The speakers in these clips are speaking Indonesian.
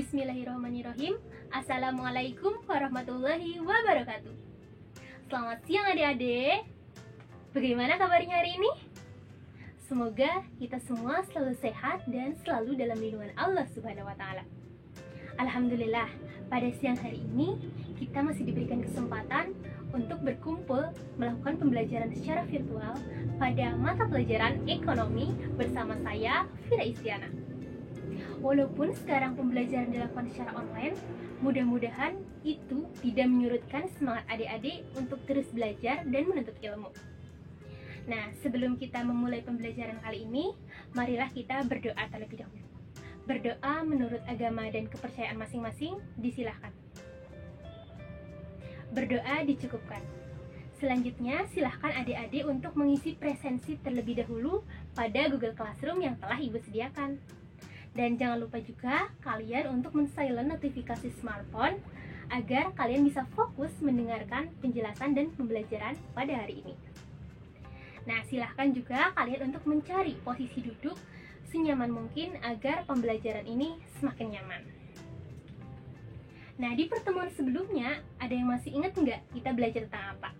Bismillahirrahmanirrahim. Assalamualaikum warahmatullahi wabarakatuh. Selamat siang adik-adik. Bagaimana kabarnya hari ini? Semoga kita semua selalu sehat dan selalu dalam lindungan Allah Subhanahu wa Ta'ala. Alhamdulillah, pada siang hari ini kita masih diberikan kesempatan untuk berkumpul melakukan pembelajaran secara virtual pada mata pelajaran ekonomi bersama saya, Fira Istiana. Walaupun sekarang pembelajaran dilakukan secara online, mudah-mudahan itu tidak menyurutkan semangat adik-adik untuk terus belajar dan menuntut ilmu. Nah, sebelum kita memulai pembelajaran kali ini, marilah kita berdoa terlebih dahulu. Berdoa menurut agama dan kepercayaan masing-masing disilahkan. Berdoa dicukupkan. Selanjutnya, silahkan adik-adik untuk mengisi presensi terlebih dahulu pada Google Classroom yang telah Ibu sediakan. Dan jangan lupa juga kalian untuk men-silent notifikasi smartphone agar kalian bisa fokus mendengarkan penjelasan dan pembelajaran pada hari ini. Nah, silahkan juga kalian untuk mencari posisi duduk senyaman mungkin agar pembelajaran ini semakin nyaman. Nah, di pertemuan sebelumnya, ada yang masih ingat nggak kita belajar tentang apa?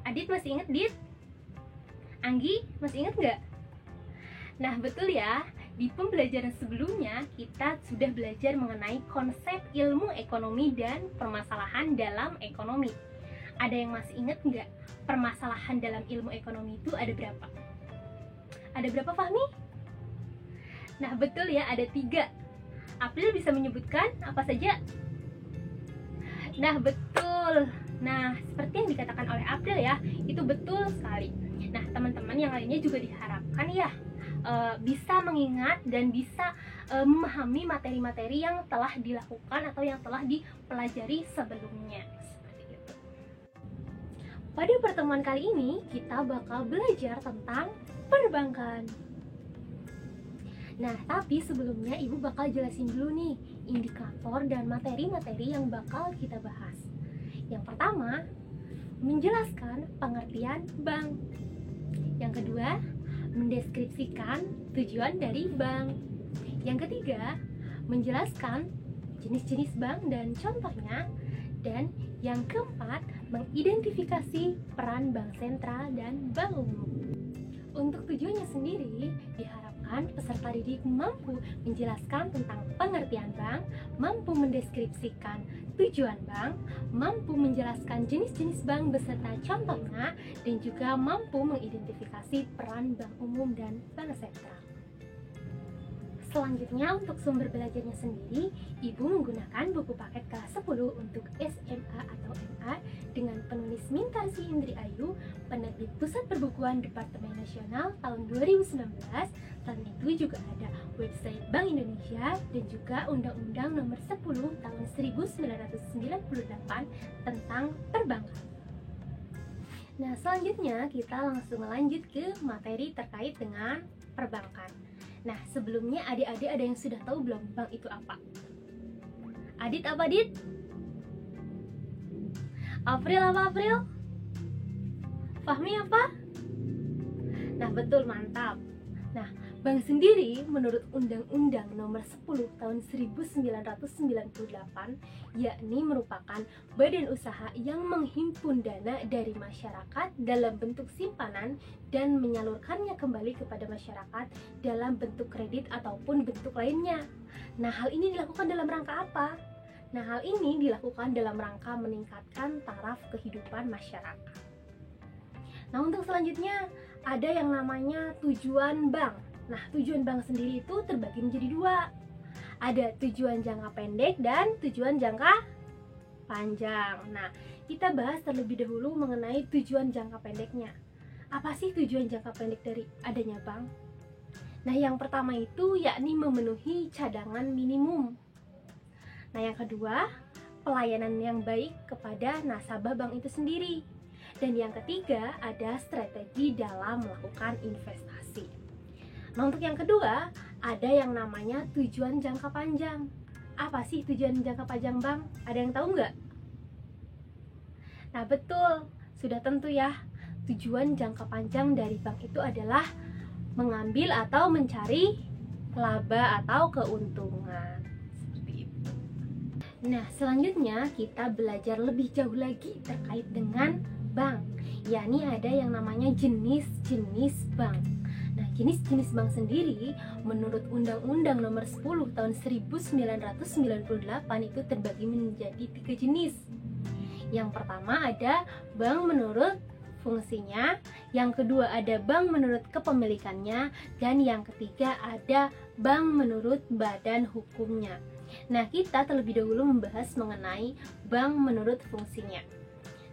Adit masih ingat, Dit? Anggi, masih ingat nggak? Nah, betul ya, di pembelajaran sebelumnya kita sudah belajar mengenai konsep ilmu ekonomi dan permasalahan dalam ekonomi. Ada yang masih ingat nggak? Permasalahan dalam ilmu ekonomi itu ada berapa? Ada berapa, Fahmi? Nah, betul ya, ada 3. April bisa menyebutkan apa saja? Nah, betul. Nah, seperti yang dikatakan oleh April ya, itu betul sekali. Nah, teman-teman yang lainnya juga diharapkan ya bisa mengingat dan bisa memahami materi-materi yang telah dilakukan atau yang telah dipelajari sebelumnya. Seperti itu. Pada pertemuan kali ini, kita bakal belajar tentang perbankan. Nah, tapi sebelumnya Ibu bakal jelasin dulu nih indikator dan materi-materi yang bakal kita bahas. Yang pertama, menjelaskan pengertian bank. Yang kedua, mendeskripsikan tujuan dari bank. Yang ketiga, menjelaskan jenis-jenis bank dan contohnya. Dan yang keempat, mengidentifikasi peran bank sentral dan bank umum. Untuk tujuannya sendiri, diharapkan peserta didik mampu menjelaskan tentang pengertian bank, mampu mendeskripsikan tujuan bank, mampu menjelaskan jenis-jenis bank beserta contohnya, dan juga mampu mengidentifikasi peran bank umum dan bank sentral. Selanjutnya, untuk sumber belajarnya sendiri, Ibu menggunakan buku paket kelas 10 untuk SMA atau MA dengan penulis Mintasi Indri Ayu, penerbit Pusat Perbukuan Departemen Nasional tahun 2019. Selain itu juga ada website Bank Indonesia dan juga Undang-Undang Nomor 10 tahun 1998 tentang perbankan. Nah, selanjutnya kita langsung lanjut ke materi terkait dengan perbankan. Nah, sebelumnya adik-adik ada yang sudah tahu belum bank itu apa? Adit apa, Adit? April apa, April? Fahmi apa? Nah, betul, mantap. Nah, bank sendiri menurut Undang-Undang Nomor 10 tahun 1998 yakni merupakan badan usaha yang menghimpun dana dari masyarakat dalam bentuk simpanan dan menyalurkannya kembali kepada masyarakat dalam bentuk kredit ataupun bentuk lainnya. Nah, hal ini dilakukan dalam rangka apa? Nah, hal ini dilakukan dalam rangka meningkatkan taraf kehidupan masyarakat. Nah, untuk selanjutnya ada yang namanya tujuan bank. Nah, tujuan bank sendiri itu terbagi menjadi 2. Ada tujuan jangka pendek dan tujuan jangka panjang. Nah, kita bahas terlebih dahulu mengenai tujuan jangka pendeknya. Apa sih tujuan jangka pendek dari adanya bank? Nah, yang pertama itu yakni memenuhi cadangan minimum. Nah, yang kedua, pelayanan yang baik kepada nasabah bank itu sendiri. Dan yang ketiga, ada strategi dalam melakukan investasi. Nah, untuk yang kedua, ada yang namanya tujuan jangka panjang. Apa sih tujuan jangka panjang bank? Ada yang tahu nggak? Nah, betul, sudah tentu ya. Tujuan jangka panjang dari bank itu adalah mengambil atau mencari laba atau keuntungan. Seperti itu. Nah, selanjutnya kita belajar lebih jauh lagi terkait dengan bank, yakni ada yang namanya jenis-jenis bank. Nah, jenis-jenis bank sendiri menurut Undang-Undang Nomor 10 Tahun 1998 itu terbagi menjadi 3 jenis. Yang pertama ada bank menurut fungsinya, yang kedua ada bank menurut kepemilikannya, dan yang ketiga ada bank menurut badan hukumnya. Nah, kita terlebih dahulu membahas mengenai bank menurut fungsinya.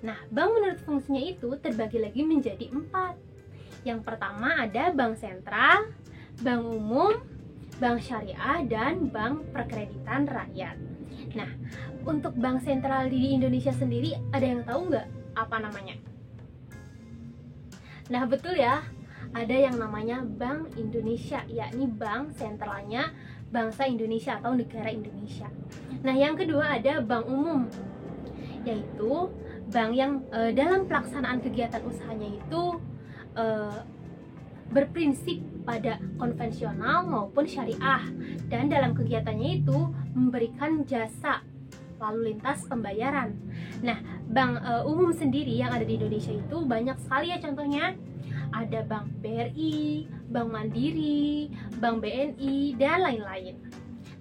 Nah, bank menurut fungsinya itu terbagi lagi menjadi 4. Yang pertama ada bank sentral, bank umum, bank syariah, dan bank perkreditan rakyat. Nah, untuk bank sentral di Indonesia sendiri ada yang tahu nggak apa namanya? Nah, betul ya, ada yang namanya Bank Indonesia, yakni bank sentralnya bangsa Indonesia atau negara Indonesia. Nah, yang kedua ada bank umum, yaitu bank yang dalam pelaksanaan kegiatan usahanya itu berprinsip pada konvensional maupun syariah, dan dalam kegiatannya itu memberikan jasa lalu lintas pembayaran. Nah, bank umum sendiri yang ada di Indonesia itu banyak sekali ya, contohnya ada Bank BRI, Bank Mandiri, Bank BNI, dan lain-lain.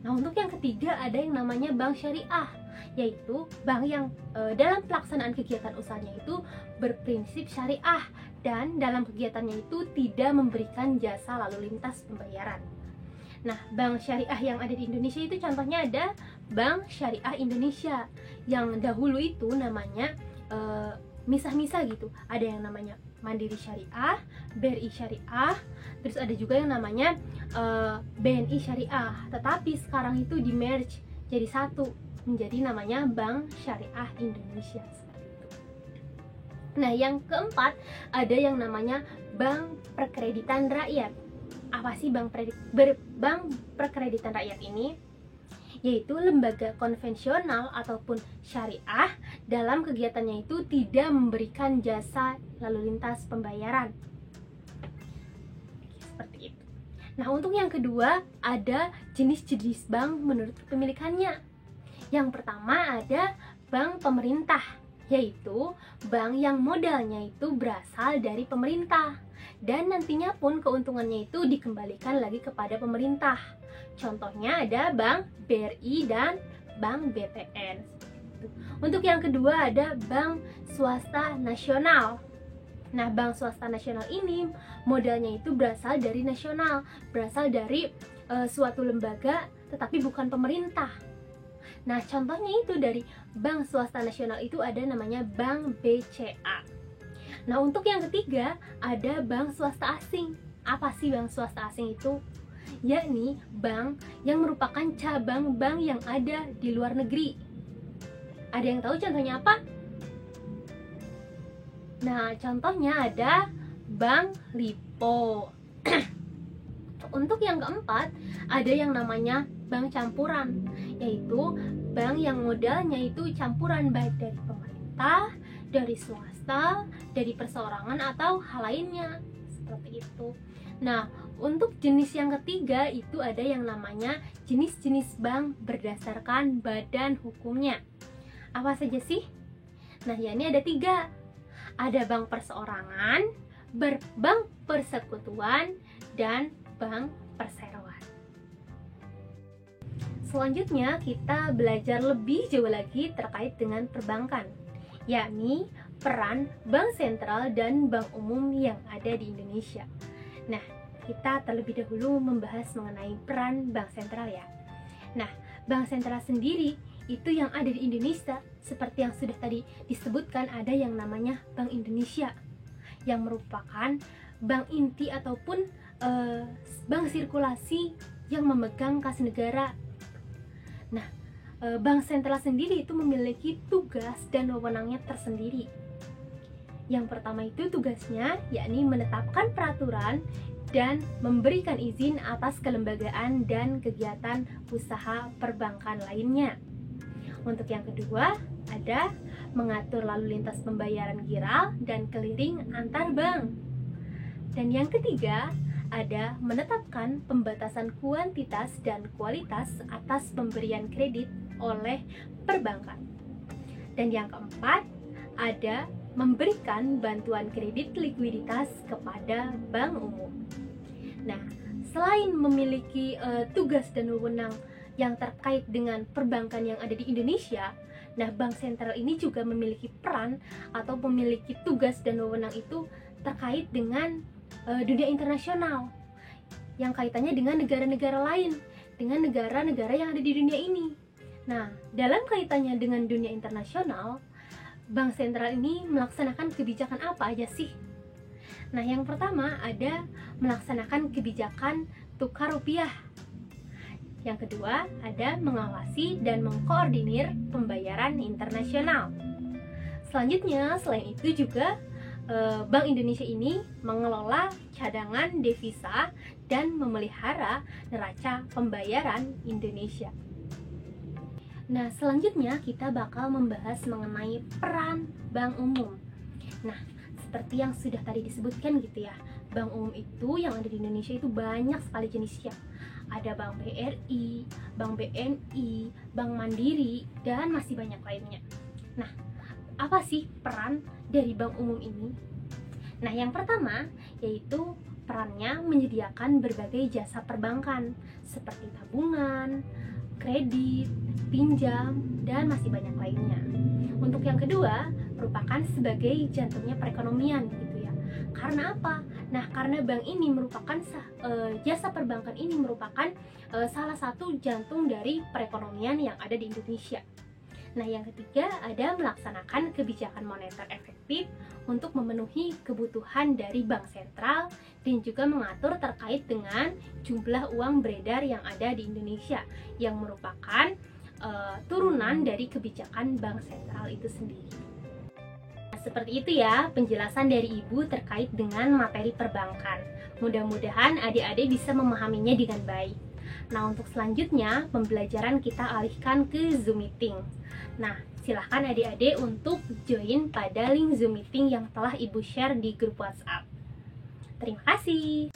Nah, untuk yang ketiga ada yang namanya bank syariah, yaitu bank yang dalam pelaksanaan kegiatan usahanya itu berprinsip syariah, dan dalam kegiatannya itu tidak memberikan jasa lalu lintas pembayaran. Nah, bank syariah yang ada di Indonesia itu contohnya ada Bank Syariah Indonesia, yang dahulu itu namanya misah-misah gitu. Ada yang namanya Mandiri Syariah, BRI Syariah, terus ada juga yang namanya BNI Syariah. Tetapi sekarang itu di merge jadi satu, menjadi namanya Bank Syariah Indonesia. Nah, yang keempat ada yang namanya Bank Perkreditan Rakyat. Apa sih bank perkreditan rakyat ini? Yaitu lembaga konvensional ataupun syariah dalam kegiatannya itu tidak memberikan jasa lalu lintas pembayaran. Seperti itu. Nah, untuk yang kedua ada jenis-jenis bank menurut kepemilikannya. Yang pertama ada bank pemerintah, yaitu bank yang modalnya itu berasal dari pemerintah, dan nantinya pun keuntungannya itu dikembalikan lagi kepada pemerintah. Contohnya ada Bank BRI dan Bank BTN. Untuk yang kedua ada Bank Swasta Nasional. Nah, Bank Swasta Nasional ini modalnya itu berasal dari nasional, berasal dari suatu lembaga tetapi bukan pemerintah. Nah, contohnya itu dari Bank Swasta Nasional itu ada namanya Bank BCA. Nah, untuk yang ketiga ada bank swasta asing. Apa sih bank swasta asing itu? Yakni bank yang merupakan cabang bank yang ada di luar negeri. Ada yang tahu contohnya apa? Nah, contohnya ada Bank Lipo. Untuk yang keempat ada yang namanya bank campuran, yaitu bank yang modalnya itu campuran baik dari pemerintah, dari swasta, dari perseorangan atau hal lainnya, seperti itu. Nah, untuk jenis yang ketiga itu ada yang namanya jenis-jenis bank berdasarkan badan hukumnya. Apa saja sih? Nah, ya ini ada 3. Ada bank perseorangan, bank persekutuan, dan bank perseroan. Selanjutnya kita belajar lebih jauh lagi terkait dengan perbankan, yakni peran bank sentral dan bank umum yang ada di Indonesia. Nah, kita terlebih dahulu membahas mengenai peran bank sentral ya. Nah, bank sentral sendiri itu yang ada di Indonesia, seperti yang sudah tadi disebutkan, ada yang namanya Bank Indonesia, yang merupakan bank inti ataupun bank sirkulasi yang memegang kas negara. Nah, bank sentral sendiri itu memiliki tugas dan wewenangnya tersendiri. Yang pertama itu tugasnya yakni menetapkan peraturan dan memberikan izin atas kelembagaan dan kegiatan usaha perbankan lainnya. Untuk yang kedua ada mengatur lalu lintas pembayaran giral dan clearing antar bank. Dan yang ketiga ada menetapkan pembatasan kuantitas dan kualitas atas pemberian kredit oleh perbankan. Dan yang keempat, ada memberikan bantuan kredit likuiditas kepada bank umum. Nah, selain memiliki tugas dan wewenang yang terkait dengan perbankan yang ada di Indonesia, nah bank sentral ini juga memiliki peran atau memiliki tugas dan wewenang itu terkait dengan dunia internasional yang kaitannya dengan negara-negara lain, dengan negara-negara yang ada di dunia ini. Nah, dalam kaitannya dengan dunia internasional, bank sentral ini melaksanakan kebijakan apa aja sih? Nah, yang pertama ada melaksanakan kebijakan tukar rupiah. Yang kedua ada mengawasi dan mengkoordinir pembayaran internasional. Selanjutnya, selain itu juga Bank Indonesia ini mengelola cadangan devisa dan memelihara neraca pembayaran Indonesia. Nah, selanjutnya kita bakal membahas mengenai peran bank umum. Nah, seperti yang sudah tadi disebutkan gitu ya, bank umum itu yang ada di Indonesia itu banyak sekali jenisnya. Ada Bank BRI, Bank BNI, Bank Mandiri, dan masih banyak lainnya. Nah, apa sih peran dari bank umum ini? Nah, yang pertama yaitu perannya menyediakan berbagai jasa perbankan seperti tabungan, kredit, pinjam, dan masih banyak lainnya. Untuk yang kedua, merupakan sebagai jantungnya perekonomian gitu ya. Karena apa? Nah, karena bank ini merupakan jasa perbankan ini merupakan salah satu jantung dari perekonomian yang ada di Indonesia. Nah, yang ketiga ada melaksanakan kebijakan moneter efektif untuk memenuhi kebutuhan dari bank sentral dan juga mengatur terkait dengan jumlah uang beredar yang ada di Indonesia yang merupakan turunan dari kebijakan bank sentral itu sendiri. Nah, seperti itu ya penjelasan dari Ibu terkait dengan materi perbankan. Mudah-mudahan adik-adik bisa memahaminya dengan baik. Nah, untuk selanjutnya pembelajaran kita alihkan ke Zoom meeting. Nah, silahkan adik-adik untuk join pada link Zoom meeting yang telah Ibu share di grup WhatsApp. Terima kasih.